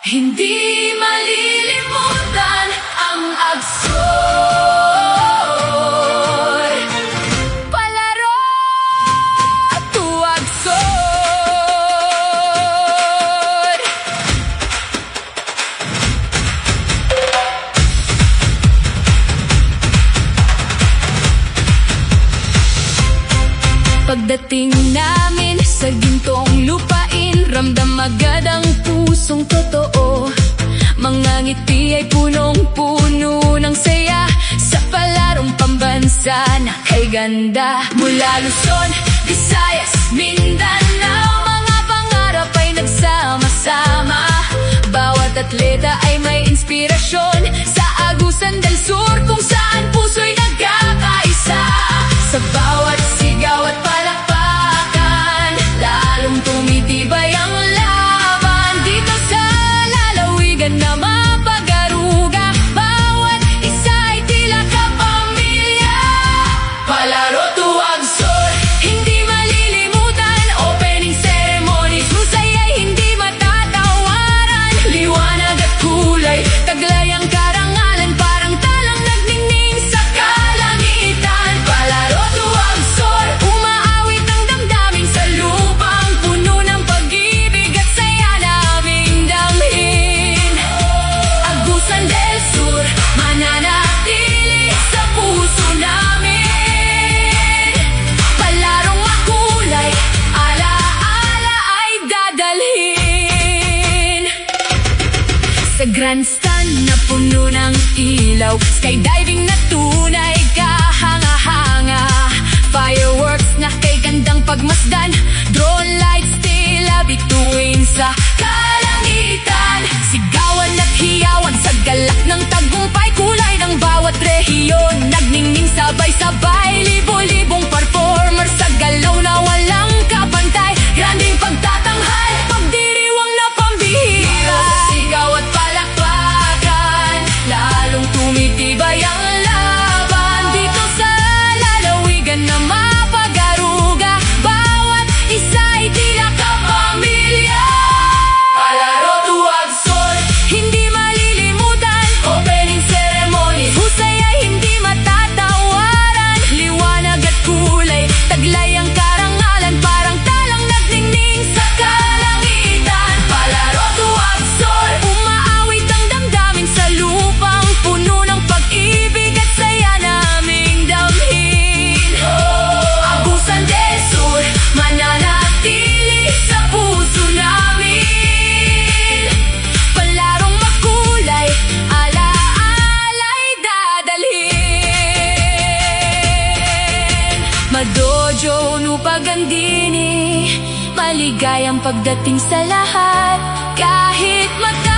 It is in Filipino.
Hindi malilimutan ang Agsor. Palaro to Agsor. Pagdating namin sa gintong lupain, ramdam agad ang pusong totoo. Mga ngiti ay punong-puno ng saya sa palarong pambansa na kay ganda. Mula Luzon, Visayas, Mindanao, mga pangarap ay nagsama-sama. Bawat atleta ay may inspirasyon sa Agusan del Sur, kung saan puso'y nagkakaisa. Sa bawat sigaw at palakpakan, lalong tumitibay ang laban. Dito sa lalawigan na mapag-aruga, bawat isa ay tila kapamilya. Palaro to Agsor, hindi malilimutan. Opening ceremonies, husay ay hindi matatawaran. Liwanag at kulay, taglay ang karangalan, parang talang nagningning sa kalangitan. Palaro to Agsor, umaawit ang damdamin sa lupang puno ng pag-ibig at saya naming damhin. Agusan del Sur, mananatili sa puso namin. Palarong makulay, ala-ala ay dadalhin. Sa grandstand na puno ng ilaw, skydiving na tunay kahanga-hanga. Fireworks na kay gandang pagmasdan, drone lights tila bituin sa kalangitan. Sigawan at hiyawan sa galak ng tagumpay, kulay ng bawat rehiyon nagningning sabay-sabay. Libo-libong performers sa galaw na walang kapantay. Granding pagtatanghal, pagdiriwang na pambihira. Sigaw at palakpakan, lalong tumitibay ang laban. Dito sa lalawigan na mapag-aruga, bawat isa ay tila kapamilya. Palaro to Agsor, hindi malilimutan. Opening ceremonies, husay ay hindi matatawaran. Liwanag at kulay, taglay ang karangalan, parang talang nagningning sa kalangitan. Palaro to Agsor, umaawit ang damdamin sa lupang puno ng pag-ibig at saya naming damhin. Agusan del Sur, mananatili sa puso namin. Palarong makulay, ala-ala'y dadalhin. Madojo no Pagandini, maligayang pagdating sa lahat. Kahit mata